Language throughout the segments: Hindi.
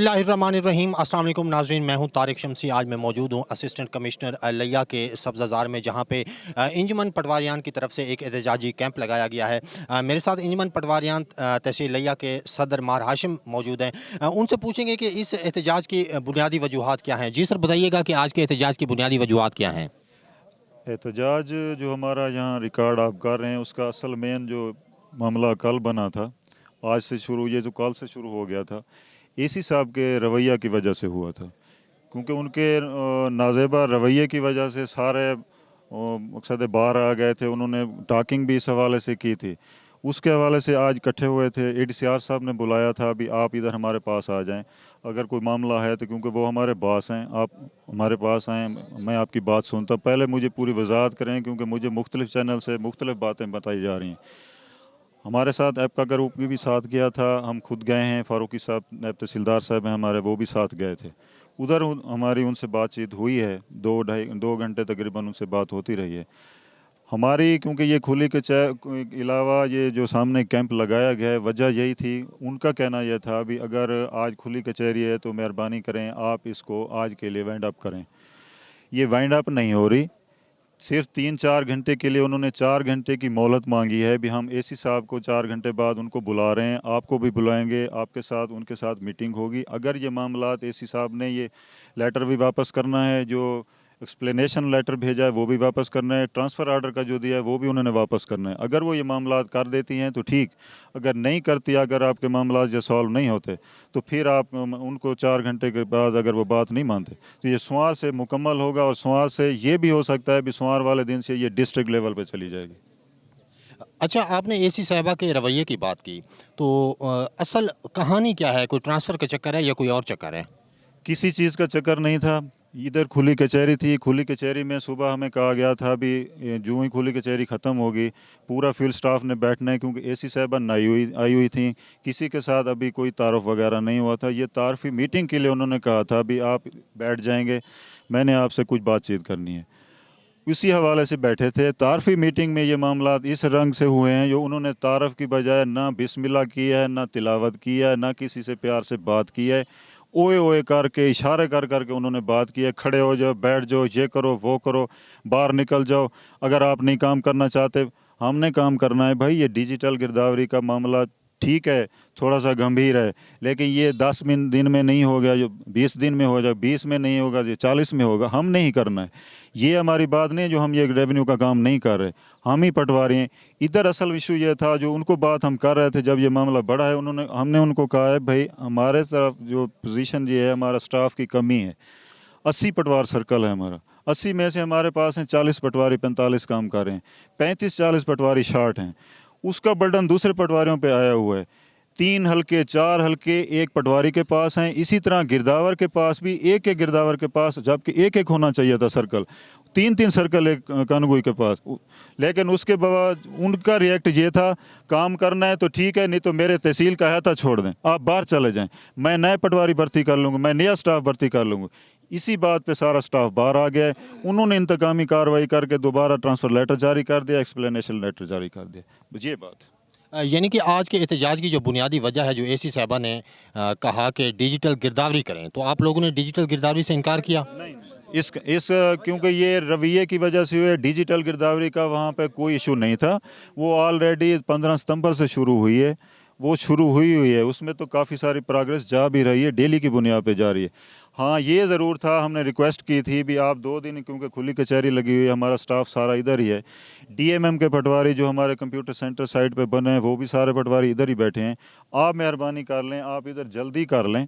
बिस्मिल्लाहिर्रहमानिर्रहीम। अस्सलाम वालेकुम नाज़रीन, मैं हूं तारिक शमसी। आज मैं मौजूद हूं असिस्टेंट कमिश्नर लिया के सब्ज़ाज़ार में, जहां पे इंजमन पटवारियान की तरफ से एक एहतजाजी कैंप लगाया गया है। मेरे साथ इंजमन पटवारियान तहसील लिया के सदर मार हाशिम मौजूद हैं। उनसे पूछेंगे कि इस एहतजाज की बुनियादी वजूहात क्या हैं। जी सर, बताइएगा कि आज के एहतजाज की बुनियादी वजूहात क्या हैं। एहतजाज जो हमारा यहाँ रिकॉर्ड आप कर रहे हैं, उसका असल मेन जो मामला कल बना था, आज से शुरू, ये जो कल से शुरू हो गया था, एसी साहब के रवैया की वजह से हुआ था। क्योंकि उनके नाजेबा रवैये की वजह से सारे मकसद बाहर आ गए थे। उन्होंने टॉकिंग भी इस हवाले से की थी। उसके हवाले से आज इकट्ठे हुए थे। एडीसीआर साहब ने बुलाया था, अभी आप इधर हमारे पास आ जाएं, अगर कोई मामला है तो, क्योंकि वो हमारे बॉस हैं, आप हमारे पास आएँ, मैं आपकी बात सुनता। पहले मुझे पूरी वजाहत करें, क्योंकि मुझे मुख्तलिफ चैनल से मुख्तलिफ बातें बताई जा रही हैं। हमारे साथ ऐप्का ग्रुप भी साथ गया था, हम खुद गए हैं, फ़ारूकी साहब नायब तहसीलदार साहब हैं हमारे, वो भी साथ गए थे। उधर हमारी उनसे बातचीत हुई है, 2 घंटे तकरीबन उनसे बात होती रही है हमारी। क्योंकि ये खुली के अलावा ये जो सामने कैंप लगाया गया है, वजह यही थी। उनका कहना यह था भी अगर आज खुली कचहरी है तो मेहरबानी करें आप इसको आज के लिए वाइंड अप करें। ये वाइंड अप नहीं हो रही। सिर्फ 3-4 घंटे के लिए उन्होंने 4 घंटे की मोहलत मांगी है। भी हम एसी साहब को 4 घंटे बाद उनको बुला रहे हैं, आपको भी बुलाएंगे, आपके साथ उनके साथ मीटिंग होगी। अगर ये मामलात एसी साहब ने ये लेटर भी वापस करना है, जो एक्सप्लेनेशन लेटर भेजा है वो भी वापस करना है, ट्रांसफ़र आर्डर का जो दिया है वो भी उन्होंने वापस करना है। अगर वो ये मामलात कर देती हैं तो ठीक, अगर नहीं करती, अगर आपके मामलात जो सॉल्व नहीं होते, तो फिर आप उनको 4 घंटे के बाद अगर वो बात नहीं मानते तो ये सोमवार से मुकम्मल होगा। और सोमवार से ये भी हो सकता है भी सोमवार वाले दिन से ये डिस्ट्रिक्ट लेवल पे चली जाएगी। अच्छा, आपने एसी साहिबा के रवैये की बात की, तो असल कहानी क्या है? कोई ट्रांसफ़र का चक्कर है या कोई और चक्कर है? किसी चीज़ का चक्कर नहीं था। इधर खुली कचहरी थी, खुली कचहरी में सुबह हमें कहा गया था भी जो ही खुली कचहरी ख़त्म होगी पूरा फील्ड स्टाफ ने बैठना है, क्योंकि एसी साहबा आई हुई थी। किसी के साथ अभी कोई तारुफ वगैरह नहीं हुआ था। ये तारफ़ी मीटिंग के लिए उन्होंने कहा था भी आप बैठ जाएंगे, मैंने आपसे कुछ बातचीत करनी है। उसी हवाले से बैठे थे। तारफ़ी मीटिंग में ये मामला इस रंग से हुए हैं, जो उन्होंने तारफ़ की बजाय ना बिस्मिल्लाह किया है, ना तिलावत किया है, ना किसी से प्यार से बात की है। ओए ओए करके, इशारे कर करके उन्होंने बात की है। खड़े हो जाओ, बैठ जाओ, ये करो, वो करो, बाहर निकल जाओ, अगर आप नहीं काम करना चाहते हमने काम करना है। भाई ये डिजिटल गिरदावरी का मामला ठीक है, थोड़ा सा गंभीर है, लेकिन ये 10 दिन में नहीं होगा, जो 20 दिन में हो जाए, 20 में नहीं होगा, जो 40 में होगा, हम नहीं करना है। ये हमारी बात नहीं है जो हम ये रेवेन्यू का काम नहीं कर रहे, हम ही पटवारी हैं। इधर असल इशू ये था, जो उनको बात हम कर रहे थे जब ये मामला बढ़ा है, हमने उनको कहा है भाई हमारे तरफ जो पोजीशन ये है, हमारा स्टाफ की कमी है। 80 पटवार सर्कल है हमारा, 80 में से हमारे पास हैं 40 पटवारी 45 काम कर रहे हैं, 35-40 पटवारी शार्ट हैं। उसका बर्डन दूसरे पटवारियों पे आया हुआ है। 3 हल्के 4 हल्के एक पटवारी के पास हैं। इसी तरह गिरदावर के पास भी एक एक गिरदावर के पास, जबकि एक एक होना चाहिए था सर्कल, 3-3 सर्कल एक कानगोई के पास। लेकिन उसके बाद उनका रिएक्ट ये था, काम करना है तो ठीक है, नहीं तो मेरे तहसील का अहाता छोड़ दें, आप बाहर चले जाएं, मैं नए पटवारी भर्ती कर लूँगा, मैं नया स्टाफ भर्ती कर लूँगा। इसी बात पे सारा स्टाफ बाहर आ गया है। उन्होंने इंतकामी कार्रवाई करके दोबारा ट्रांसफ़र लेटर जारी कर दिया, एक्सप्लेनेशन लेटर जारी कर दिया। ये बात यानी कि आज के एहतजाज की जो बुनियादी वजह है, जो एसी साहबा ने कहा कि डिजिटल गिरदावरी करें, तो आप लोगों ने डिजिटल गिरदावरी से इनकार किया? नहीं, इस क्योंकि ये रवैये की वजह से हुए। डिजिटल गिरदावरी का वहाँ पे कोई इशू नहीं था। वो ऑलरेडी 15 सितंबर से शुरू हुई है, वो शुरू हुई है। उसमें तो काफ़ी सारी प्रोग्रेस जा भी रही है, डेली की बुनियाद पे जा रही है। हाँ, ये ज़रूर था, हमने रिक्वेस्ट की थी भी आप 2 दिन, क्योंकि खुली कचहरी लगी हुई है, हमारा स्टाफ सारा इधर ही है। डीएमएम के पटवारी जो हमारे कंप्यूटर सेंटर साइट पे बने हैं, वो भी सारे पटवारी इधर ही बैठे हैं। आप मेहरबानी कर लें, आप इधर जल्दी कर लें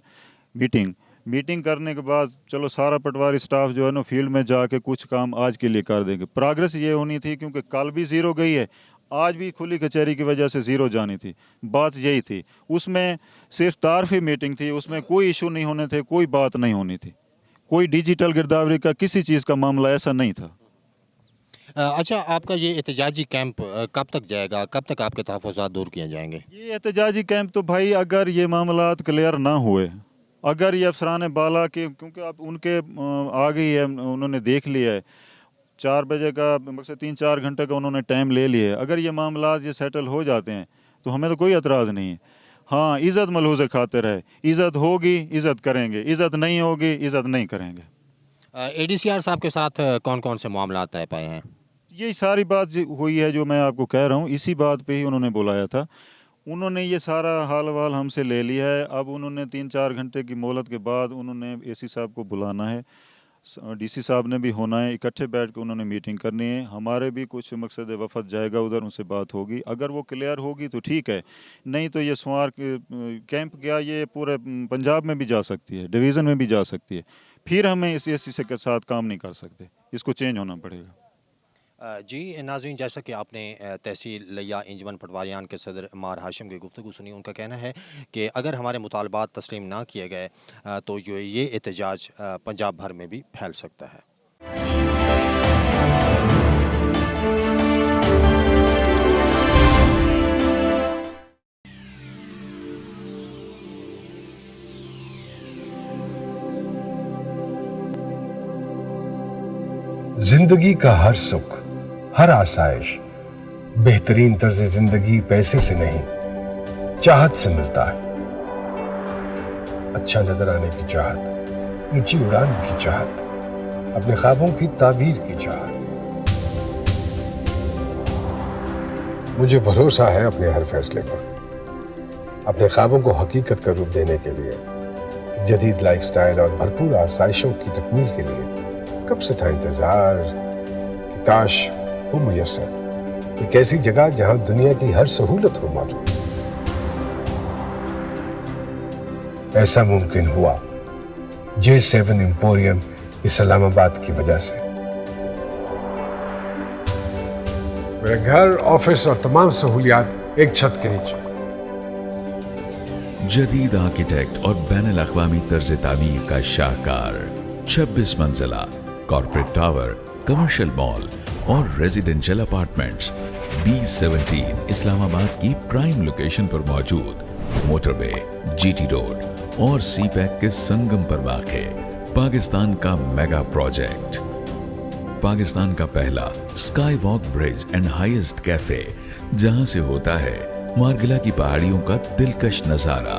मीटिंग करने के बाद चलो सारा पटवारी स्टाफ जो है ना फील्ड में जाके कुछ काम आज के लिए कर देंगे। प्रोग्रेस ये होनी थी, क्योंकि कल भी ज़ीरो गई है, आज भी खुली कचहरी की वजह से ज़ीरो जानी थी। बात यही थी। उसमें सिर्फ तारफ़ी मीटिंग थी, उसमें कोई इशू नहीं होने थे, कोई बात नहीं होनी थी, कोई डिजिटल गिरदावरी का किसी चीज़ का मामला ऐसा नहीं था। अच्छा, आपका ये एहतजाजी कैंप कब तक जाएगा? कब तक आपके तहफ़्फ़ुज़ात दूर किए जाएंगे? ये एहतजाजी कैंप तो भाई, अगर ये मामलात क्लियर ना हुए, अगर ये अफसरान बाला के, क्योंकि अब उनके आ गई है, उन्होंने देख लिया है, 4 बजे का मकसद 3-4 घंटे का उन्होंने टाइम ले लिया है। अगर ये मामला ये सेटल हो जाते हैं तो हमें तो कोई एतराज़ नहीं है। हाँ, इज़्ज़त मलहूज़ खातिर है। इज़्ज़त होगी इज़्ज़त करेंगे, इज़्ज़त नहीं होगी इज़्ज़त नहीं करेंगे। एडीसीआर साहब के साथ कौन कौन से मामला तय पाए हैं? यही सारी बात हुई है जो मैं आपको कह रहा हूँ, इसी बात पे ही उन्होंने बुलाया था। उन्होंने ये सारा हाल वाल हमसे ले लिया है। अब उन्होंने 3-4 घंटे की मोहलत के बाद उन्होंने एसी साहब को बुलाना है, डीसी साहब ने भी होना है, इकट्ठे बैठ के उन्होंने मीटिंग करनी है। हमारे भी कुछ मकसद वफद जाएगा उधर, उनसे बात होगी। अगर वो क्लियर होगी तो ठीक है, नहीं तो ये सुवार कैंप क्या ये पूरे पंजाब में भी जा सकती है, डिवीज़न में भी जा सकती है। फिर हमें इस एसी से के साथ काम नहीं कर सकते, इसको चेंज होना पड़ेगा। जी नाज़रीन, जैसा कि आपने तहसील लिया इंजमन पटवारियान के सदर मार हाशिम की गुफ्तगू सुनी, उनका कहना है कि अगर हमारे मुतालबात तस्लीम ना किए गए तो जो ये एहतजाज पंजाब भर में भी फैल सकता है। जिंदगी का हर सुख, हर आसाइश, बेहतरीन तर्ज जिंदगी पैसे से नहीं चाहत से मिलता है। अच्छा नजर आने की चाहत, ऊंची उड़ान की चाहत, अपने ख्वाबों की ताबीर की चाहत। मुझे भरोसा है अपने हर फैसले पर। अपने ख्वाबों को हकीकत का रूप देने के लिए, जदीद लाइफस्टाइल और भरपूर आसाइशों की तकमील के लिए कब से था इंतजार कि काश हो मुयस्सर एक ऐसी जगह जहां दुनिया की हर सहूलत हो मौजूद। ऐसा मुमकिन हुआ J7 एम्पोरियम इस्लामाबाद की वजह से। मेरे घर, ऑफिस और तमाम सहूलियात एक छत के नीचे। जदीद आर्किटेक्ट और बैनुल अक़वामी तर्ज तामीर का शाहकार 26 मंजिला कॉर्पोरेट टावर, कमर्शियल मॉल और रेजिडेंशियल अपार्टमेंट्स B17 इस्लामाबाद की प्राइम लोकेशन पर मौजूद, मोटरवे, GT रोड और CPEC के संगम पर वाक़े पाकिस्तान का मेगा प्रोजेक्ट। पाकिस्तान का पहला sky walk bridge and highest cafe, जहां से होता है मारगिला की पहाड़ियों का दिलकश नजारा।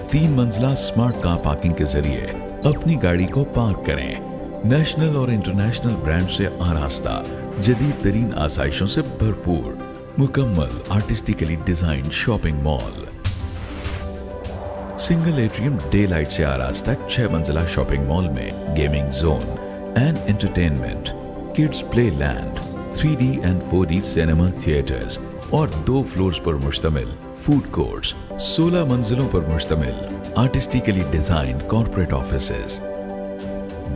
3 मंजिला स्मार्ट कार पार्किंग के जरिए अपनी गाड़ी को पार्क करें। नेशनल और इंटरनेशनल ब्रांड से आरास्ता, जदीद तरीन आसाइशों से भरपूर, मुकम्मल artistically design shopping mall. Single atrium day light से आरास्ता 6 मंजिला शॉपिंग मॉल में gaming zone and entertainment, kids play land, 3D and 4D cinema theatres और 2 फ्लोर्स पर मुश्तमिल फूड कोर्ट्स, 16 मंजिलों पर मुश्तमिल आर्टिस्टिकली डिजाइन कॉर्पोरेट ऑफिसेज।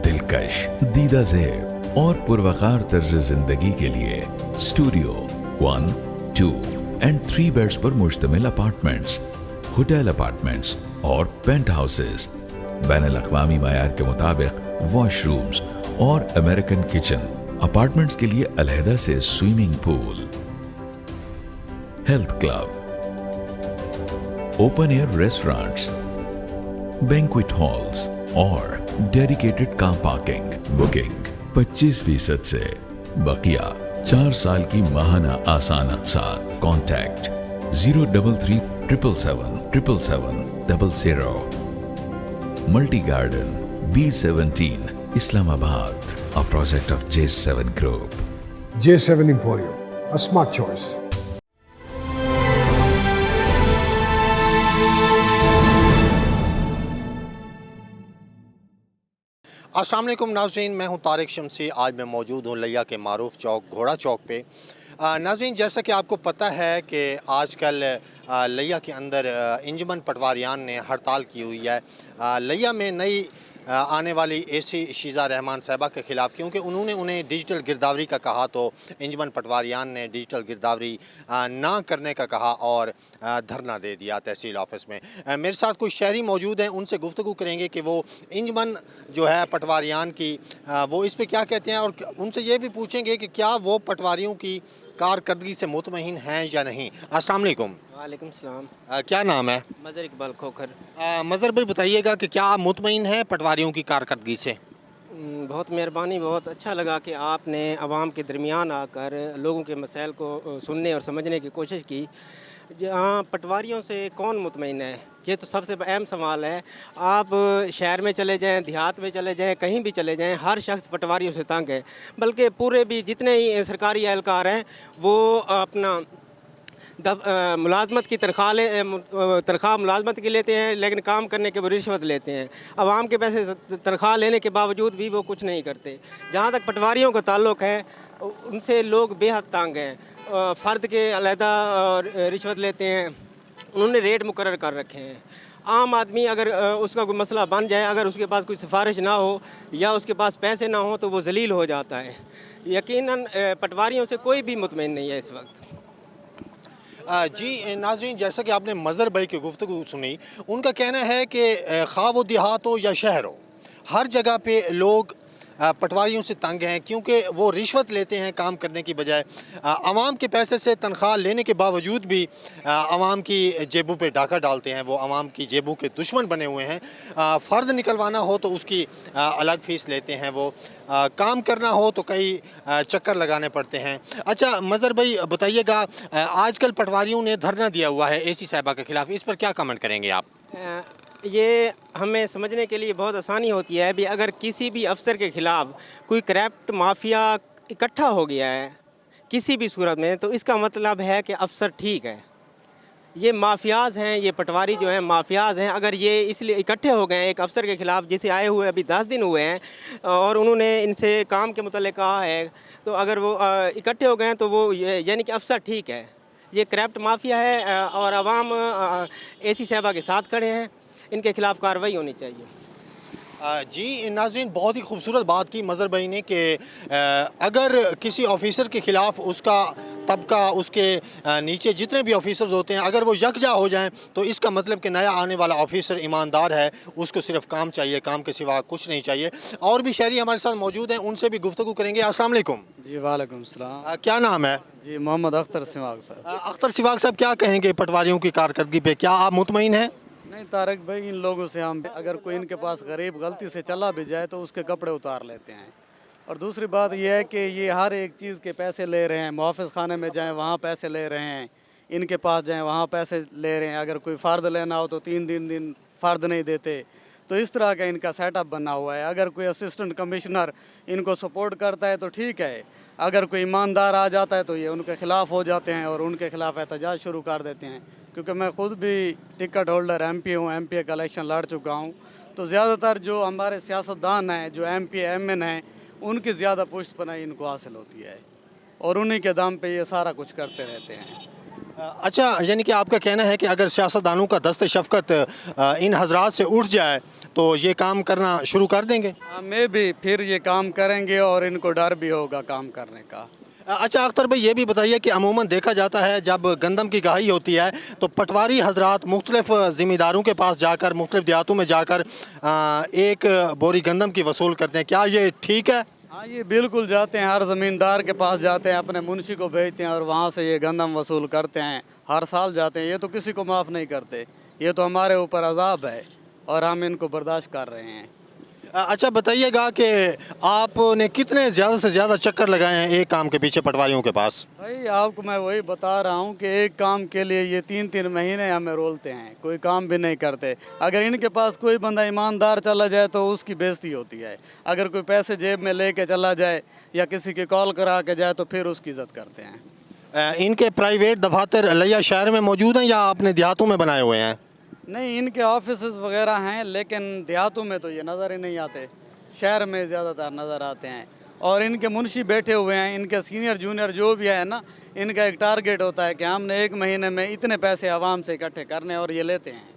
दिलकश, दीदा ज़ेब और पुरवकार तर्ज जिंदगी के लिए स्टूडियो 1, 2 एंड 3 बेड्स पर मुश्तमिल अपार्टमेंट्स, होटल अपार्टमेंट्स और पेंट हाउसेज, बैनुल अक़वामी मयार के मुताबिक वॉशरूम्स और अमेरिकन किचन, अपार्टमेंट्स के लिए अलहदा से swimming pool, health club, open air restaurants, banquet halls और डेडिकेटेड कार पार्किंग। बुकिंग 25% से, बकिया 4 साल की माहाना आसान अक़सात। Contact 033 777 777 00। Multi garden B17 Islamabad, a project of J7 Group. J7 Emporium, a smart choice. अस्सलाम वालेकुम नाज़रीन, मैं हूं तारिक शमसी। आज मैं मौजूद हूं लिया के मारूफ चौक घोड़ा चौक पे। नाज़रीन, जैसा कि आपको पता है कि आजकल लिया के अंदर इंजमन पटवारियान ने हड़ताल की हुई है लिया में नई आने वाली एसी शीज़ा रहमान साहिबा के ख़िलाफ़, क्योंकि उन्होंने उन्हें डिजिटल गिरदावरी का कहा तो इंजमन पटवारियान ने डिजिटल गिरदावरी ना करने का कहा और धरना दे दिया तहसील ऑफिस में। मेरे साथ कुछ शहरी मौजूद हैं, उनसे गुफ्तगू करेंगे कि वो इंजमन जो है पटवारियान की वो इस पर क्या कहते हैं, और उनसे ये भी पूछेंगे कि क्या वो पटवारियों की कारकर्दगी से मुतमईन हैं या नहीं। अस्सलाम वालेकुम। वालेकुम सलाम। क्या नाम है? मज़र इकबाल खोखर। मज़र भाई, बताइएगा कि क्या आप मुतमईन हैं पटवारियों की कारकर्दगी से? बहुत मेहरबानी, बहुत अच्छा लगा कि आपने आवाम के दरमियान आकर लोगों के मसाइल को सुनने और समझने की कोशिश की। जहाँ पटवारियों से कौन मुतमईन है, ये तो सबसे अहम सवाल है। आप शहर में चले जाएं, देहात में चले जाएं, कहीं भी चले जाएं, हर शख्स पटवारियों से तंग है। बल्कि पूरे भी जितने ही सरकारी एहलकार हैं वो अपना मुलाजमत की तनख्वाह मुलाजमत की लेते हैं, लेकिन काम करने के वो रिश्वत लेते हैं। आवाम के पैसे तनख्वाह लेने के बावजूद भी वो कुछ नहीं करते। जहाँ तक पटवारियों का ताल्लुक़ है, उनसे लोग बेहद तंग हैं। फ़र्द के अलहदा रिश्वत लेते हैं, उन्होंने रेट मुकर्रर कर रखे हैं। आम आदमी अगर उसका कोई मसला बन जाए, अगर उसके पास कोई सिफारिश ना हो या उसके पास पैसे ना हो तो वो जलील हो जाता है। यकीनन पटवारियों से कोई भी मुतमईन नहीं है इस वक्त। जी नाज़रीन, जैसा कि आपने मज़हर भाई की गुफ्तगू सुनी, उनका कहना है कि ख़्वाह वो देहात हो या शहर हो, हर जगह पे लोग पटवारियों से तंग हैं, क्योंकि वो रिश्वत लेते हैं काम करने की बजाय। आवाम के पैसे से तनख्वाह लेने के बावजूद भी आवाम की जेबों पे डाका डालते हैं। वो आवाम की जेबों के दुश्मन बने हुए हैं। फ़र्द निकलवाना हो तो उसकी अलग फ़ीस लेते हैं, वो काम करना हो तो कई चक्कर लगाने पड़ते हैं। अच्छा मज़हर भाई बताइएगा, आजकल पटवारियों ने धरना दिया हुआ है एसी साहिबा के ख़िलाफ़, इस पर क्या कमेंट करेंगे आप? ये हमें समझने के लिए बहुत आसानी होती है। भी अगर किसी भी अफसर के ख़िलाफ़ कोई करप्ट माफिया इकट्ठा हो गया है किसी भी सूरत में, तो इसका मतलब है कि अफसर ठीक है। ये माफियाज़ हैं, ये पटवारी जो हैं माफियाज़ हैं। अगर ये इसलिए इकट्ठे हो गए हैं एक अफसर के ख़िलाफ़, जिसे आए हुए अभी 10 दिन हुए हैं और उन्होंने इनसे काम के मुतल्लिक़ कहा है, तो अगर वो इकट्ठे हो गए हैं तो वो यानी कि अफसर ठीक है। ये करप्ट माफिया है और आवाम एसी साहिबा के साथ खड़े हैं। इनके खिलाफ कार्रवाई होनी चाहिए। जी नाज़रीन, बहुत ही खूबसूरत बात की मज़हर भाई ने कि अगर किसी ऑफिसर के ख़िलाफ़ उसका तबका, उसके नीचे जितने भी ऑफिसर्स होते हैं, अगर वो यकजा हो जाएं तो इसका मतलब कि नया आने वाला ऑफिसर ईमानदार है, उसको सिर्फ काम चाहिए, काम के सिवा कुछ नहीं चाहिए। और भी शहरी हमारे साथ मौजूद हैं, उनसे भी गुफ्तगू करेंगे। अस्सलाम वालेकुम। जी वालेकुम सलाम। क्या नाम है? जी मोहम्मद अख्तर सिवाग साहब। अख्तर सिवाग साहब, क्या कहेंगे पटवारियों की कारकर्दगी पे, क्या आप मुतमईन हैं? नहीं तारक भाई, इन लोगों से हम अगर कोई इनके पास गरीब गलती से चला भी जाए तो उसके कपड़े उतार लेते हैं। और दूसरी बात यह है कि ये हर एक चीज़ के पैसे ले रहे हैं। मुआफ़िज़ खाने में जाएं वहाँ पैसे ले रहे हैं, इनके पास जाएं वहाँ पैसे ले रहे हैं। अगर कोई फ़र्द लेना हो तो 3 दिन फ़र्द नहीं देते। तो इस तरह का इनका सेटअप बना हुआ है। अगर कोई असिस्टेंट कमिश्नर इनको सपोर्ट करता है तो ठीक है, अगर कोई ईमानदार आ जाता है तो ये उनके ख़िलाफ़ हो जाते हैं और उनके ख़िलाफ़ एहतजाज शुरू कर देते हैं। क्योंकि मैं ख़ुद भी टिकट होल्डर MP हूँ, MP का इलेक्शन लड़ चुका हूँ। तो ज़्यादातर जो हमारे सियासतदान हैं, जो MP MN हैं, उनकी ज़्यादा पुष्टपनाही इनको हासिल होती है और उन्हीं के दम पे ये सारा कुछ करते रहते हैं। अच्छा, यानी कि आपका कहना है कि अगर सियासतदानों का दस्त शफ़क़त इन हजरात से उठ जाए तो ये काम करना शुरू कर देंगे? मैं भी फिर ये काम करेंगे और इनको डर भी होगा काम करने का। अच्छा अख्तर भाई, ये भी बताइए कि अमूमन देखा जाता है जब गंदम की गाही होती है तो पटवारी हजरात मुख्तलिफ ज़िम्मेदारों के पास जाकर, मुख्तलिफ देहातों में जाकर एक बोरी गंदम की वसूल करते हैं, क्या ये ठीक है? हाँ, ये बिल्कुल जाते हैं, हर ज़मींदार के पास जाते हैं, अपने मुंशी को भेजते हैं और वहाँ से ये गंदम वसूल करते हैं। हर साल जाते हैं। ये तो किसी को माफ़ नहीं करते। ये तो हमारे ऊपर अजाब है और हम इनको बर्दाश्त कर रहे हैं। अच्छा बताइएगा कि आपने कितने ज़्यादा से ज़्यादा चक्कर लगाए हैं एक काम के पीछे पटवारियों के पास? भाई आपको मैं वही बता रहा हूँ कि एक काम के लिए ये 3-3 महीने हमें रोलते हैं, कोई काम भी नहीं करते। अगर इनके पास कोई बंदा ईमानदार चला जाए तो उसकी बेइज्जती होती है। अगर कोई पैसे जेब में लेके चला जाए या किसी की कॉल करा के जाए तो फिर उसकी इज़्ज़त करते हैं। इनके प्राइवेट दफातर लिया शहर में मौजूद हैं या आपने देहातों में बनाए हुए हैं? नहीं, इनके ऑफिस वगैरह हैं, लेकिन देहातों में तो ये नज़र ही नहीं आते। शहर में ज़्यादातर नज़र आते हैं और इनके मुंशी बैठे हुए हैं। इनके सीनियर जूनियर जो भी है ना, इनका एक टारगेट होता है कि हमने 1 महीने में इतने पैसे आवाम से इकट्ठे करने और ये लेते हैं।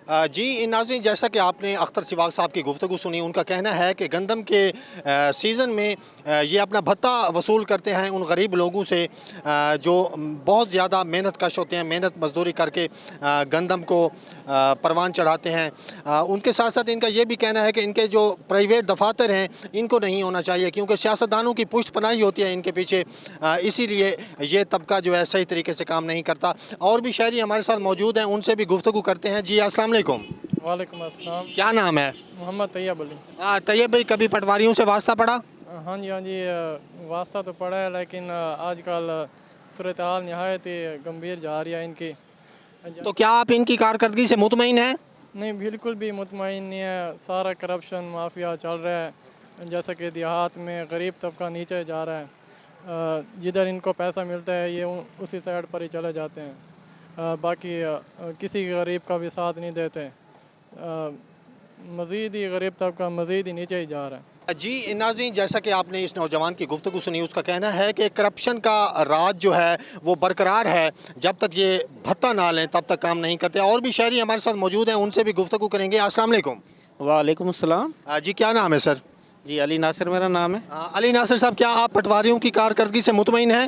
जी नाज़रीन, जैसा कि आपने अख्तर सिवाग साहब की गुफ्तगू सुनी, उनका कहना है कि गंदम के सीज़न में ये अपना भत्ता वसूल करते हैं उन गरीब लोगों से जो बहुत ज़्यादा मेहनत कश होते हैं, मेहनत मजदूरी करके गंदम को परवान चढ़ाते हैं। उनके साथ साथ इनका ये भी कहना है कि इनके जो प्राइवेट दफातर हैं इनको नहीं होना चाहिए, क्योंकि सियासतदानों की पुष्ट पनाही होती है इनके पीछे, इसीलिए ये तबका जो है सही तरीके से काम नहीं करता। और भी शहरी हमारे साथ मौजूद हैं, उनसे भी गुफ्तगू करते हैं। जी अस्सलाम वालेकुम। वालेकुम अस्सलाम। क्या नाम है? मोहम्मद तैयब अली। तैयब भाई, कभी पटवारियों से वास्ता पड़ा? हाँ जी वास्ता तो पड़ा है, लेकिन आजकल सूरत हाल नहायत ही गंभीर जा रही है इनकी। तो क्या आप इनकी कारकर्दगी से मुतमईन हैं? नहीं, बिल्कुल भी मुतमईन नहीं है। सारा करप्शन माफिया चल रहा है। जैसा कि देहात में गरीब तबका नीचे जा रहा है, जिधर इनको पैसा मिलता है ये उसी साइड पर ही चले जाते हैं। बाकी किसी गरीब का भी साथ नहीं देते। मज़ीद ही गरीब तबका मज़ीद ही नीचे ही जा रहा है। जी नाज़रीन, जैसा कि आपने इस नौजवान की गुफ्तगू सुनी, उसका कहना है कि करप्शन का राज जो है वो बरकरार है। जब तक ये भत्ता ना लें तब तक काम नहीं करते। और भी शहरी हमारे साथ मौजूद हैं, उनसे भी गुफ्तगू करेंगे। अस्सलाम वालेकुम। वालेकुम अस्सलाम। जी, क्या नाम है सर? जी अली नासिर मेरा नाम है। अली नासिर साहब, क्या आप पटवारियों की कारकर्दगी से मुतमईन हैं?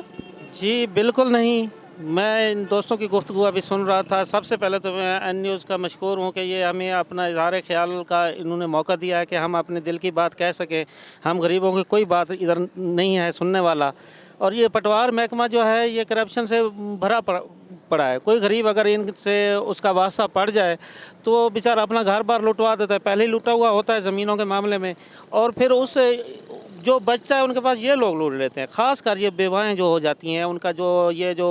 जी बिल्कुल नहीं। मैं इन दोस्तों की गुफ्तगू अभी सुन रहा था। सबसे पहले तो मैं एन न्यूज़ का मशकूर हूँ कि ये हमें अपना इज़हार ख्याल का इन्होंने मौका दिया है कि हम अपने दिल की बात कह सकें। हम गरीबों की कोई बात इधर नहीं है सुनने वाला। और ये पटवार महकमा जो है ये करप्शन से भरा पड़ा है। कोई गरीब अगर इनसे उसका वास्ता पड़ जाए तो वो बेचारा अपना घर बार लुटवा देता है। पहले ही लुटा हुआ होता है ज़मीनों के मामले में, और फिर उससे जो बचता है उनके पास ये लोग लूट लेते हैं। ख़ास कर ये बेवाएँ जो हो जाती हैं, उनका जो ये जो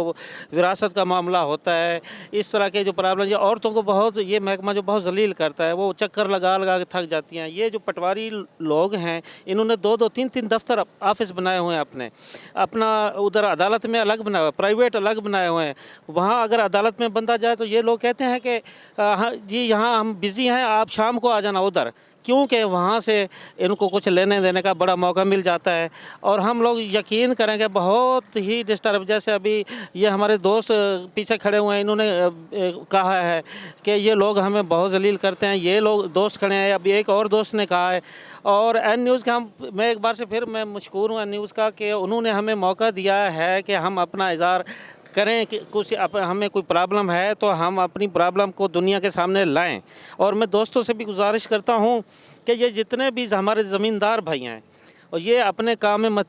विरासत का मामला होता है, इस तरह के जो प्रॉब्लम, ये औरतों को बहुत, ये महकमा जो बहुत जलील करता है, वो चक्कर लगा लगा के थक जाती हैं। ये जो पटवारी लोग हैं इन्होंने 2-2 3-3 दफ्तर ऑफिस बनाए हुए हैं अपना उधर अदालत में अलग बनाया हुआ है, प्राइवेट अलग बनाए हुए हैं। वहाँ अगर अदालत में बंदा जाए तो ये लोग कहते हैं कि हाँ जी यहाँ हम बिज़ी हैं, आप शाम को आ जाना उधर, क्योंकि वहाँ से इनको कुछ लेने देने का बड़ा मौका मिल जाता है। और हम लोग यकीन करेंगे बहुत ही डिस्टर्ब, जैसे अभी ये हमारे दोस्त पीछे खड़े हुए हैं, इन्होंने कहा है कि ये लोग हमें बहुत जलील करते हैं। ये लोग दोस्त खड़े हैं, अभी एक और दोस्त ने कहा है। और एन न्यूज़ का मैं एक बार से फिर मैं मशकूर हूँ एन न्यूज़ का कि उन्होंने हमें मौका दिया है कि हम अपना इज़हार करें कि कुछ हमें कोई प्रॉब्लम है तो हम अपनी प्रॉब्लम को दुनिया के सामने लाएं। और मैं दोस्तों से भी गुजारिश करता हूं कि ये जितने भी हमारे ज़मींदार भाई हैं और ये अपने काम में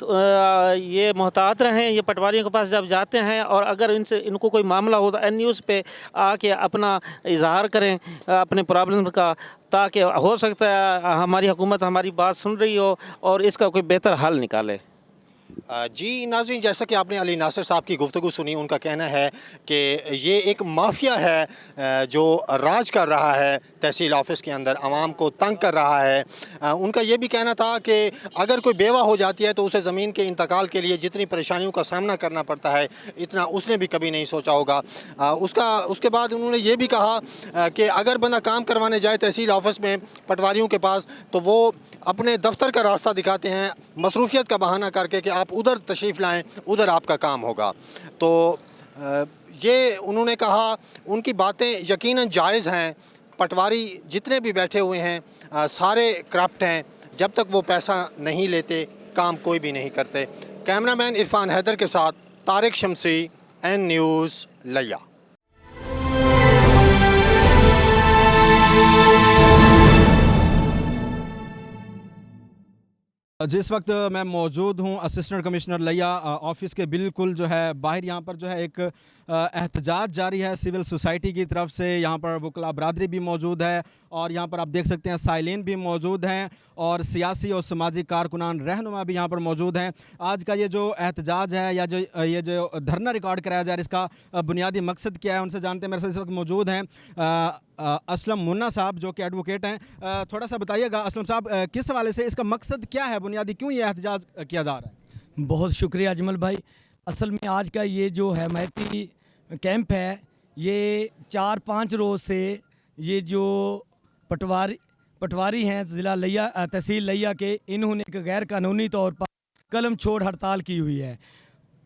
ये मोहतात रहें। ये पटवारियों के पास जब जाते हैं और अगर इनको कोई मामला हो तो एन न्यूज़ पे आके अपना इजहार करें अपने प्रॉब्लम का, ताकि हो सकता है हमारी हुकूमत हमारी बात सुन रही हो और इसका कोई बेहतर हल निकाले। जी नाज़रीन, जैसा कि आपने अली नासिर साहब की गुफ्तगू सुनी, उनका कहना है कि ये एक माफिया है जो राज कर रहा है तहसील ऑफिस के अंदर, आवाम को तंग कर रहा है। उनका ये भी कहना था कि अगर कोई बेवा हो जाती है तो उसे ज़मीन के इंतकाल के लिए जितनी परेशानियों का सामना करना पड़ता है इतना उसने भी कभी नहीं सोचा होगा। उसके बाद उन्होंने ये भी कहा कि अगर बंदा काम करवाने जाए तहसील ऑफिस में पटवारियों के पास तो वो अपने दफ्तर का रास्ता दिखाते हैं मसरूफियत का बहाना करके कि आप उधर तशरीफ़ लाएं, उधर आपका काम होगा। तो ये उन्होंने कहा, उनकी बातें यकीनन जायज़ हैं। पटवारी जितने भी बैठे हुए हैं सारे करप्ट हैं। जब तक वो पैसा नहीं लेते काम कोई भी नहीं करते। कैमरामैन इरफान हैदर के साथ तारिक शमसी, एन न्यूज़, लिया। जिस वक्त मैं मौजूद हूं असिस्टेंट कमिश्नर लिया ऑफिस के बिल्कुल जो है बाहर, यहाँ पर जो है एक एहतजाज जारी है सिविल सोसाइटी की तरफ से। यहाँ पर वकला बरादरी भी मौजूद है और यहाँ पर आप देख सकते हैं साइलिन भी मौजूद हैं और सियासी और समाजी कारकुनान रहनुमा भी यहाँ पर मौजूद हैं। आज का ये जो एहतजाज है या ये जो धरना रिकॉर्ड कराया जा रहा है, इसका बुनियादी मकसद क्या है, उनसे जानते हैं। मेरे साथ इस वक्त मौजूद हैं असलम मुन्ना साहब जो कि एडवोकेट हैं। थोड़ा सा बताइएगा असलम साहब, किस हवाले से इसका मकसद क्या है बुनियादी, क्यों ये एहतजाज किया जा रहा है? बहुत शुक्रिया अजमल भाई। असल में आज का ये जो हमायती कैंप है, ये 4-5 रोज़ से ये जो पटवारी हैं ज़िला लिया तहसील लिया के, इन्होंने एक गैर कानूनी तौर पर कलम छोड़ हड़ताल की हुई है।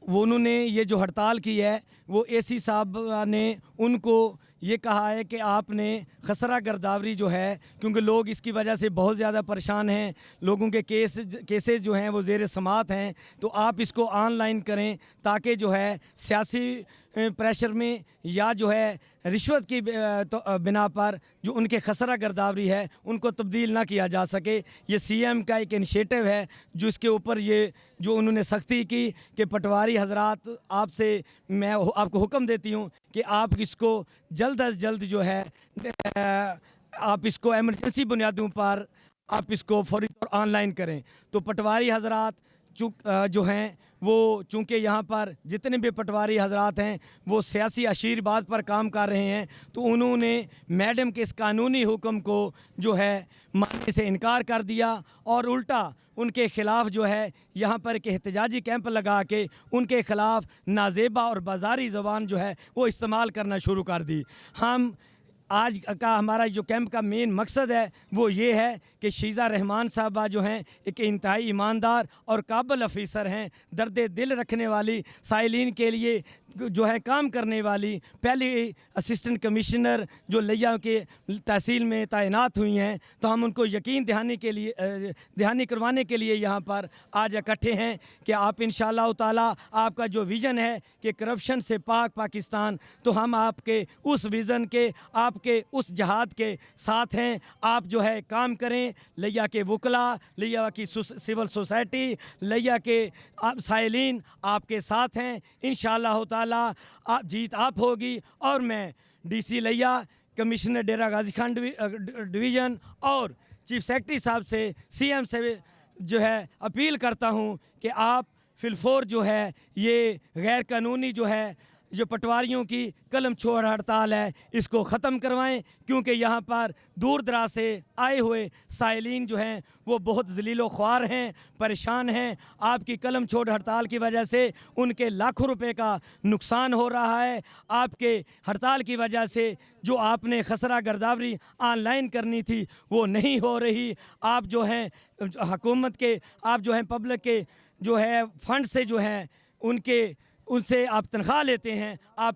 वो उन्होंने ये जो हड़ताल की है वो एसी साहब ने उनको ये कहा है कि आपने खसरा गिरदावरी जो है, क्योंकि लोग इसकी वजह से बहुत ज़्यादा परेशान हैं, लोगों के केसेस जो हैं वो ज़ेर समात हैं, तो आप इसको ऑनलाइन करें ताकि जो है सियासी प्रेशर में या जो है रिश्वत की बिना पर जो उनके खसरा गिरदावरी है उनको तब्दील ना किया जा सके। ये सीएम का एक इनिशिएटिव है जो इसके ऊपर ये जो उन्होंने सख्ती की कि पटवारी हजरात, आपसे मैं आपको हुक्म देती हूँ कि आप इसको जल्द अज जल्द जो है आप इसको एमरजेंसी बुनियादों पर आप इसको फौरी तौर ऑनलाइन करें। तो पटवारी हजरात जो हैं वो चूँकि यहाँ पर जितने भी पटवारी हजरात हैं वो सियासी आशीर्वाद पर काम कर रहे हैं, तो उन्होंने मैडम के इस कानूनी हुक्म को जो है मानने से इनकार कर दिया और उल्टा उनके ख़िलाफ़ जो है यहाँ पर एक एहतजाजी कैंप लगा के उनके ख़िलाफ़ नाजेबा और बाज़ारी ज़बान जो है वो इस्तेमाल करना शुरू कर दी। हम आज का हमारा जो कैंप का मेन मकसद है वो ये है कि शीज़ा रहमान साहबा जो हैं एक इंतहाई ईमानदार और काबिल अफीसर हैं, दर्द दिल रखने वाली, साइलिन के लिए जो है काम करने वाली पहली असिस्टेंट कमिश्नर जो लिया के तहसील में तैनात हुई हैं। तो हम उनको यकीन दहानी करवाने के लिए यहाँ पर आज इकट्ठे हैं कि आप इंशाअल्लाह ताला आपका जो विज़न है कि करप्शन से पाक पाकिस्तान, तो हम आपके उस विज़न के, आपके उस जहाद के साथ हैं। आप जो है काम करें। लिया के वकला, लिया की सिविल सोसाइटी, लिया के साइलिन आपके साथ हैं। इंशाअल्लाह ताला जीत आप होगी। और मैं डीसी लिया, कमिश्नर डेरा गाजी खान डिवीज़न और चीफ सेक्रेटरी साहब से, सीएम से जो है अपील करता हूं कि आप फिलफोर जो है ये गैर कानूनी जो है जो पटवारियों की कलम छोड़ हड़ताल है इसको ख़त्म करवाएं, क्योंकि यहाँ पर दूर दराज से आए हुए साइलिन जो हैं वो बहुत ज़लीलो ख्वार हैं, परेशान हैं। आपकी कलम छोड़ हड़ताल की वजह से उनके लाखों रुपए का नुकसान हो रहा है। आपके हड़ताल की वजह से जो आपने खसरा गर्दावरी ऑनलाइन करनी थी वो नहीं हो रही। आप जो हैं हुकूमत के, आप जो हैं पब्लिक के जो है फंड से जो हैं उनसे आप तनख्वाह लेते हैं, आप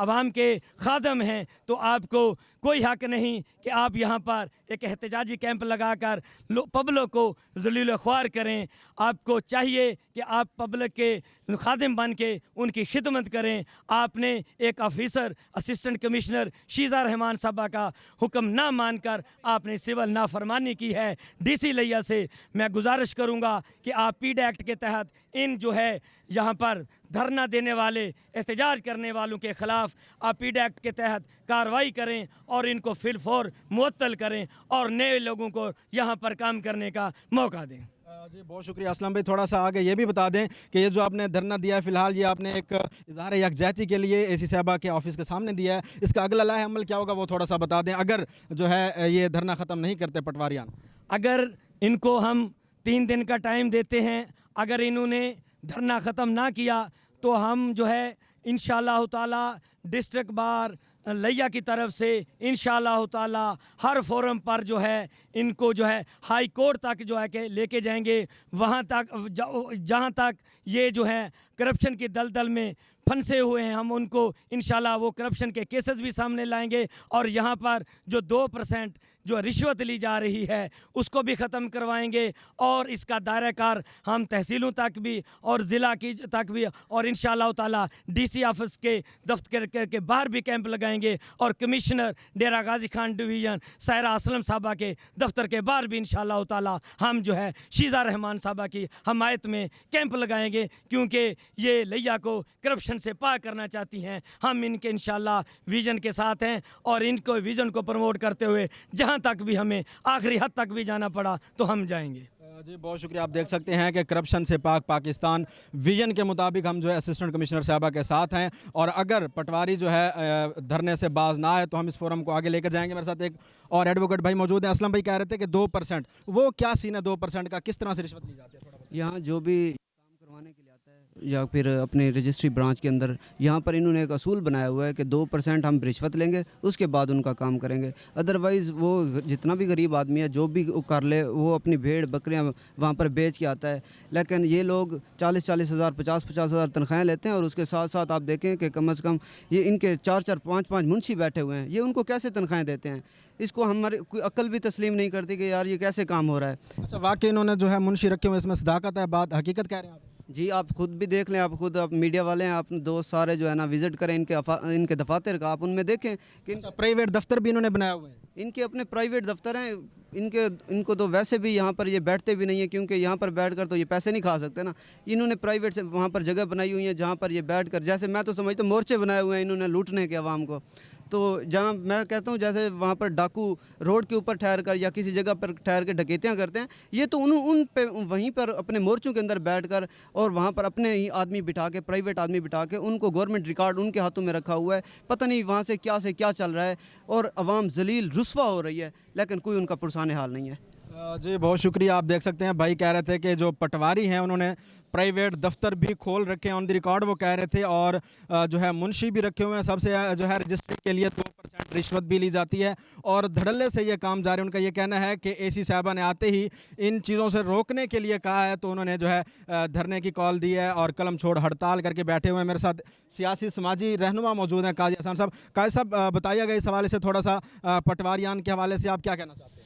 आवाम के खादम हैं, तो आपको कोई हक नहीं कि आप यहाँ पर एक एहतजाजी कैंप लगाकर पब्लिक को ज़लील ख्वार करें। आपको चाहिए कि आप पब्लिक के खादिम बन के उनकी खिदमत करें। आपने एक officer assistant commissioner Sheeza Rahman साहबा का हुक्म ना मानकर आपने सिविल नाफरमानी की है। डीसी लिया से मैं गुजारिश करूँगा कि आप पीड एक्ट के तहत इन जो है यहाँ पर धरना देने वाले, एहतजाज करने वालों के ख़िलाफ़ आप पीड एक्ट के तहत कार्रवाई करें और इनको फिलफौर मुअत्तल करें और नए लोगों को यहाँ पर काम करने का मौका दें। जी बहुत शुक्रिया असलम भाई। थोड़ा सा आगे ये भी बता दें कि ये जो आपने धरना दिया है फ़िलहाल ये आपने एक इज़हार यकजहती के लिए एसी साहबा के ऑफिस के सामने दिया है, इसका अगला लाहे अमल क्या होगा वो थोड़ा सा बता दें। अगर जो है ये धरना ख़त्म नहीं करते पटवारियान, अगर इनको हम 3 दिन का टाइम देते हैं, अगर इन्होंने धरना ख़त्म ना किया तो हम जो है इंशाअल्लाह ताला डिस्ट्रिक्ट बार लिया की तरफ से इंशाअल्लाह ताला हर फोरम पर जो है इनको जो है हाई कोर्ट तक जो है कि लेके जाएंगे, वहाँ तक जहाँ तक ये जो है करप्शन की दलदल में फंसे हुए हैं हम उनको इंशाल्लाह वो करप्शन के केसेस भी सामने लाएंगे और यहाँ पर जो 2% जो रिश्वत ली जा रही है उसको भी ख़त्म करवाएंगे और इसका दायरा कार हम तहसीलों तक भी और ज़िला की तक भी और इंशाअल्लाह ताला डीसी ऑफिस के दफ्तर के बाहर भी कैंप लगाएंगे और कमिश्नर डेरा गाजी खान डिवीज़न सायरा असलम साहबा के दफ्तर के बाहर भी इंशाअल्लाह ताला हम जो है शीज़ा रहमान साहबा की हमायत में कैंप लगाएंगे, क्योंकि ये लिया को करप्शन से पार करना चाहती हैं। हम इनके इंशाअल्लाह विज़न के साथ हैं और इनको विज़न को प्रमोट करते हुए जहाँ तक भी हमें आखिरी हद तक भी जाना पड़ा तो हम जाएंगे। जी बहुत शुक्रिया। आप देख सकते हैं कि करप्शन से पाक पाकिस्तान विजन के मुताबिक हम जो है असिस्टेंट कमिश्नर साहबा के साथ हैं और अगर पटवारी जो है धरने से बाज ना आए तो हम इस फोरम को आगे लेकर जाएंगे। मेरे साथ एक और एडवोकेट भाई मौजूद हैं। असलम भाई कह रहे थे कि 2% वो क्या सीन है 2% का, किस तरह से रिश्वत ली जाती है? यहाँ जो भी काम करवाने के लिए आता है या फिर अपने रजिस्ट्री ब्रांच के अंदर यहाँ पर इन्होंने एक असूल बनाया हुआ है कि 2% हम रिश्वत लेंगे उसके बाद उनका काम करेंगे। अदरवाइज़ वो जितना भी गरीब आदमी है जो भी कर ले वो अपनी भेड़ बकरियाँ वहाँ पर बेच के आता है, लेकिन ये लोग 40-40 हज़ार 50-50 हज़ार तनख्वाहें लेते हैं और उसके साथ साथ आप देखें कि कम अज़ कम ये इनके 4-4 5-5 मुंशी बैठे हुए हैं, ये उनको कैसे तनख्वाहें देते हैं? इसको हमारी कोई अक्ल भी तस्लीम नहीं करती कि यार ये कैसे काम हो रहा है। अच्छा वाकई इन्होंने जो है मुंशी रखे हुए, इसमें सदाकत है, बात हकीकत कह रहे हैं आप? जी आप खुद भी देख लें, आप खुद आप मीडिया वाले हैं, आप दोस्त सारे जो है ना विज़िट करें इनके दफातर का, आप उनमें देखें कि प्राइवेट दफ्तर भी इन्होंने बनाया हुआ है। इनके अपने प्राइवेट दफ्तर हैं, इनको तो वैसे भी यहाँ पर ये बैठते भी नहीं है क्योंकि यहाँ पर बैठकर तो ये पैसे नहीं खा सकते ना। इन्होंने प्राइवेट से वहाँ पर जगह बनाई हुई है जहाँ पर ये बैठकर, जैसे मैं तो समझता हूँ मोर्चे बनाए हुए हैं इन्होंने लूटने के अवाम को। तो जहाँ मैं कहता हूँ जैसे वहाँ पर डाकू रोड के ऊपर ठहर कर या किसी जगह पर ठहर के डकैतियाँ करते हैं, ये तो उन पे वहीं पर अपने मोर्चों के अंदर बैठकर और वहाँ पर अपने ही आदमी बिठा के, प्राइवेट आदमी बिठा के, उनको गवर्नमेंट रिकॉर्ड उनके हाथों में रखा हुआ है, पता नहीं वहाँ से क्या चल रहा है और अवाम जलील रुस्वा हो रही है, लेकिन कोई उनका पुरसाने हाल नहीं है। जी बहुत शुक्रिया। आप देख सकते हैं भाई कह रहे थे कि जो पटवारी हैं उन्होंने प्राइवेट दफ्तर भी खोल रखे हैं ऑन द रिकॉर्ड, वो कह रहे थे, और जो है मुंशी भी रखे हुए हैं। सबसे जो है रजिस्ट्री के लिए 2% रिश्वत भी ली जाती है और धड़ल्ले से ये काम जारी। उनका ये कहना है कि एसी साहबा ने आते ही इन चीज़ों से रोकने के लिए कहा है, तो उन्होंने जो है धरने की कॉल दी है और कलम छोड़ हड़ताल करके बैठे हुए हैं। मेरे साथ सियासी समाजी रहनुमा मौजूद हैं काजी हसन साहब। काजी साहब बताइएगा इस हवाले से थोड़ा सा, पटवारियान के हवाले से आप क्या कहना चाहते हैं?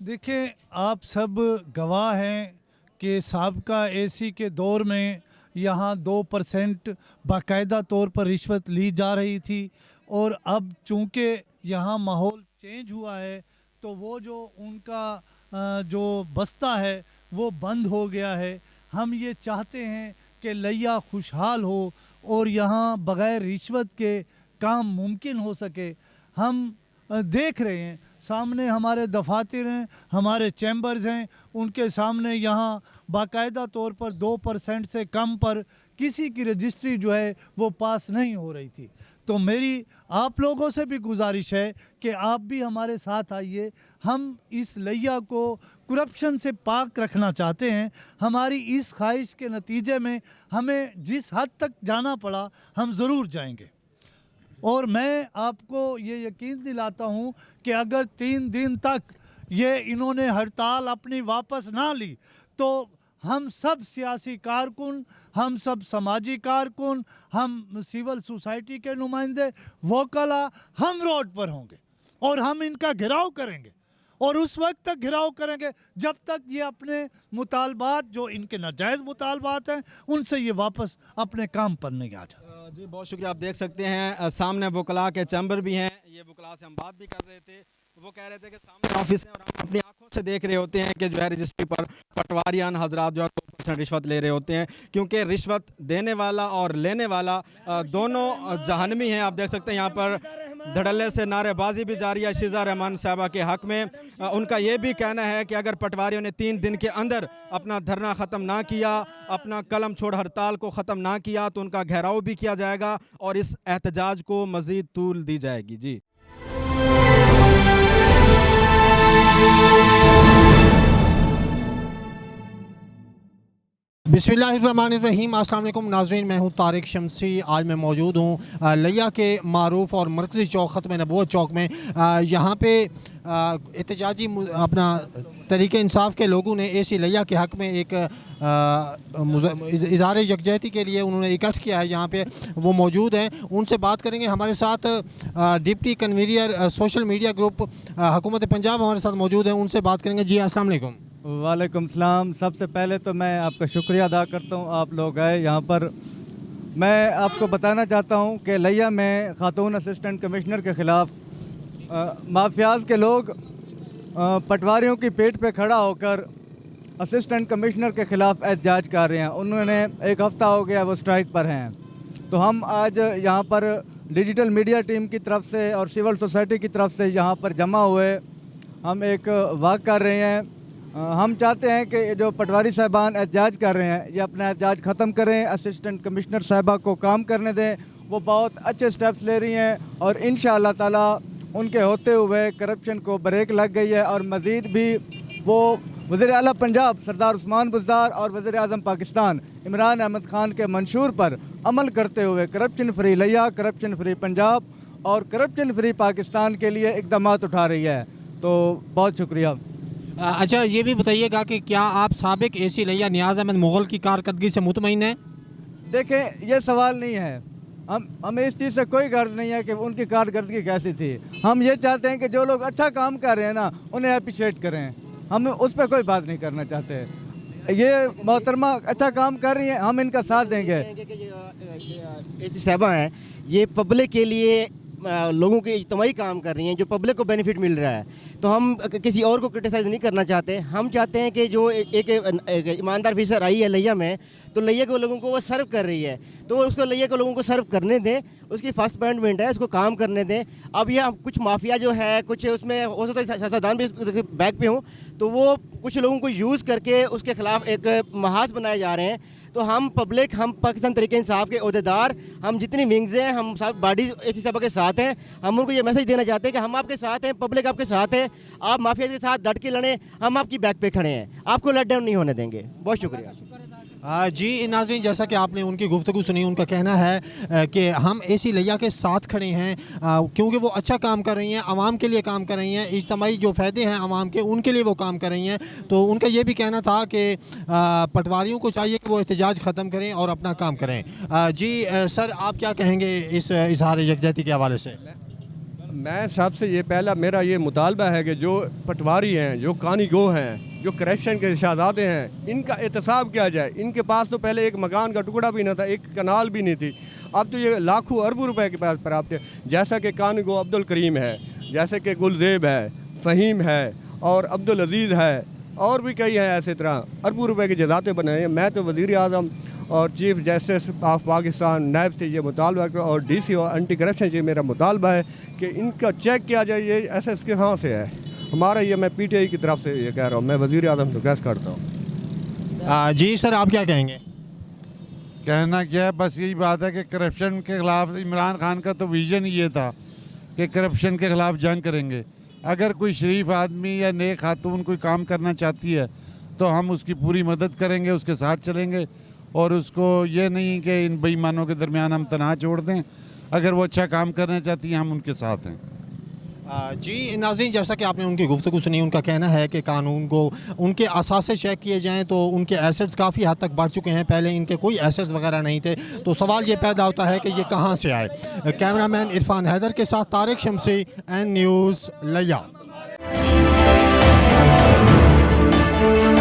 देखिए, आप सब गवाह हैं कि साबका एसी के दौर में यहाँ 2% बाकायदा तौर पर रिश्वत ली जा रही थी, और अब चूँकि यहाँ माहौल चेंज हुआ है तो वो जो उनका जो बस्ता है वो बंद हो गया है। हम ये चाहते हैं कि लिया खुशहाल हो और यहाँ बग़ैर रिश्वत के काम मुमकिन हो सके। हम देख रहे हैं सामने हमारे दफातर हैं, हमारे चैम्बर्स हैं, उनके सामने यहाँ बाकायदा तौर पर 2% से कम पर किसी की रजिस्ट्री जो है वो पास नहीं हो रही थी। तो मेरी आप लोगों से भी गुजारिश है कि आप भी हमारे साथ आइए। हम इस लिया को करप्शन से पाक रखना चाहते हैं। हमारी इस ख्वाहिश के नतीजे में हमें जिस हद तक जाना पड़ा हम ज़रूर जाएंगे, और मैं आपको ये यकीन दिलाता हूँ कि अगर 3 दिन तक ये इन्होंने हड़ताल अपनी वापस ना ली तो हम सब सियासी कारकुन, हम सब समाजी कारकुन, हम सिविल सोसाइटी के नुमाइंदे, वोकला, हम रोड पर होंगे और हम इनका घेराव करेंगे, और उस वक्त तक घेराव करेंगे जब तक ये अपने मुतालबात, जो इनके नाजायज़ मुतालबात हैं, उनसे ये वापस अपने काम पर नहीं आ जाते। जी बहुत शुक्रिया। आप देख सकते हैं सामने वकला के चैम्बर भी हैं। ये वकला से हम बात भी कर रहे थे, वो कह रहे थे कि सामने ऑफिस है और हम अपनी आंखों से देख रहे होते हैं कि जो है रजिस्ट्री पर पटवारियान हजरात जो है 2% रिश्वत ले रहे होते हैं, क्योंकि रिश्वत देने वाला और लेने वाला दोनों जहन्नमी हैं। आप देख सकते हैं यहाँ पर धड़ल्ले से नारेबाजी भी जारी है शिजा रहमान साहबा के हक़ में। उनका ये भी कहना है कि अगर पटवारियों ने 3 दिन के अंदर अपना धरना ख़त्म ना किया, अपना कलम छोड़ हड़ताल को ख़त्म ना किया, तो उनका घेराव भी किया जाएगा और इस एहतजाज को मज़ीद तूल दी जाएगी। जी बिस्मिल्लाहिर्रहमानिर्रहीम। अस्सलाम वालेकुम नाज़रीन, मैं हूँ तारिक शमसी। आज मैं मौजूद हूँ लिया के मारूफ और मरकज़ी चौक ख़त्म नबूवत चौक में। यहाँ पे एहतजाजी अपना तहरीक इंसाफ के लोगों ने एसी लिया के हक़ में एक इज़हार यकजहती के लिए उन्होंने इकट्ठ किया है। यहाँ पे वो मौजूद हैं, उनसे बात करेंगे। हमारे साथ deputy convener social media group हुकूमत पंजाब हमारे साथ मौजूद हैं, उनसे बात करेंगे। जी अस्सलाम वालेकुम। वालेकुम सलाम। सबसे पहले तो मैं आपका शुक्रिया अदा करता हूँ, आप लोग आए यहाँ पर। मैं आपको बताना चाहता हूँ कि लिया में खातून असिस्टेंट कमिश्नर के ख़िलाफ़ माफियाज़ के लोग पटवारियों की पेट पे खड़ा होकर असिस्टेंट कमिश्नर के ख़िलाफ़ एहतजाज कर रहे हैं। उन्होंने 1 हफ़्ता हो गया वो स्ट्राइक पर हैं। तो हम आज यहाँ पर डिजिटल मीडिया टीम की तरफ से और सिविल सोसाइटी की तरफ से यहाँ पर जमा हुए हम एक वाक कर रहे हैं। हम चाहते हैं कि जो पटवारी साहबान एहतजाज कर रहे हैं ये अपना एहतजाज ख़त्म करें, असिस्टेंट कमिश्नर साहबा को काम करने दें। वो बहुत अच्छे स्टेप्स ले रही हैं और इंशाअल्लाह ताला उनके होते हुए करप्शन को ब्रेक लग गई है। और मज़ीद भी वो वज़ीर आला पंजाब सरदार उस्मान बुज़दार और वज़ीर आज़म पाकिस्तान इमरान अहमद ख़ान के मंशूर पर अमल करते हुए करप्शन फ्री लिया, करप्शन फ्री पंजाब और करप्शन फ्री पाकिस्तान के लिए इक़दाम उठा रही है। तो बहुत शुक्रिया। अच्छा, ये भी बताइएगा कि क्या आप साबिक एसी लिया नियाज़ अहमद मुग़ल की कारकर्दगी से मुतमईन हैं? देखें, ये सवाल नहीं है, हमें इस चीज़ से कोई गर्ज नहीं है कि उनकी कारकर्दगी कैसी थी। हम ये चाहते हैं कि जो लोग अच्छा काम कर रहे हैं ना उन्हें अप्रिशिएट करें। हम उस पर कोई बात नहीं करना चाहते। ये मोहतरमा अच्छा काम कर रही हैं, हम इनका साथ देंगे। एसी साहबा हैं, ये पब्लिक के लिए लोगों के इज्तिमाई काम कर रही हैं, जो पब्लिक को बेनिफिट मिल रहा है, तो हम किसी और को क्रिटिसाइज़ नहीं करना चाहते। हम चाहते हैं कि जो एक ईमानदार ऑफिसर आई है लिया में, तो लिया के लोगों को वो सर्व कर रही है, तो उसको लिया के लोगों को सर्व करने दें, उसकी फर्स्ट अपॉइंटमेंट है, उसको काम करने दें। अब यह कुछ माफिया जो है, कुछ उसमें हो सकता है सियासतदान भी बैक पे हों, तो वो कुछ लोगों को यूज़ करके उसके खिलाफ एक महाज बनाए जा रहे हैं। तो हम पब्लिक, हम पाकिस्तान तहरीक इंसाफ के अहदेदार, हम जितनी विंग्स हैं, हम सब बॉडी एसी सब के साथ हैं। हम उनको ये मैसेज देना चाहते हैं कि हम आपके साथ हैं, पब्लिक आपके साथ है, आप माफिया के साथ डट के लड़ें, हम आपकी बैक पे खड़े हैं, आपको लेट डाउन नहीं होने देंगे। बहुत शुक्रिया। जी नाज़रीन, जैसा कि आपने उनकी गुफ्तगू सुनी, उनका कहना है कि हम एसी लिया के साथ खड़े हैं क्योंकि वो अच्छा काम कर रही हैं, आवाम के लिए काम कर रही हैं, इज्तिमाई जो फ़ायदे हैं आवाम के, उनके लिए वो काम कर रही हैं। तो उनका ये भी कहना था कि पटवारियों को चाहिए कि वो एहतजाज ख़त्म करें और अपना काम करें। जी सर, आप क्या कहेंगे इस इजहार यकजहती के हवाले से? मैं सबसे ये पहला मेरा ये मुतालबा है कि जो पटवारी हैं, जो कानी गो हैं, जो करप्शन के शहजादे हैं, इनका एहतसाब किया जाए। इनके पास तो पहले एक मकान का टुकड़ा भी ना था, एक कनाल भी नहीं थी, अब तो ये लाखों अरबों रुपए के पास प्राप्त है। जैसा कि कानी गो अब्दुल करीम है, जैसे कि गुलजेब है, फ़हीम है और अब्दुल अजीज़ है, और भी कई हैं ऐसे तरह अरबों रुपए के जजाते बनाए हैं। मैं तो वज़ीर आज़म और चीफ जस्टिस ऑफ पाकिस्तान नायब से ये मुतालबा और DC और एंटी करप्शन से मेरा मुतालबा है कि इनका चेक किया जाए ये SS के कहाँ से है। हमारा ये, मैं PTI की तरफ से ये कह रहा हूँ, मैं वज़ीर आज़म से रिक्वेस्ट करता हूँ। जी सर, आप क्या कहेंगे? कहना क्या है, बस यही बात है कि करप्शन के ख़िलाफ़ इमरान खान का तो विज़न ये था कि करप्शन के ख़िलाफ़ जंग करेंगे। अगर कोई शरीफ आदमी या नेक खातून कोई काम करना चाहती है तो हम उसकी पूरी मदद करेंगे, उसके साथ चलेंगे, और उसको ये नहीं कि इन बेईमानों के दरमियान हम तनाव छोड़ दें। अगर वो अच्छा काम करना चाहती हैं, हम उनके साथ हैं। जी नाज़रीन, जैसा कि आपने उनकी गुफ्तगू सुनी, उनका कहना है कि कानून को उनके असासे चेक किए जाएं तो उनके एसेट्स काफ़ी हद तक बढ़ चुके हैं। पहले इनके कोई एसेट्स वगैरह नहीं थे, तो सवाल ये पैदा होता है कि ये कहाँ से आए। कैमरामैन इरफान हैदर के साथ तारिक शमसी, N News लिया।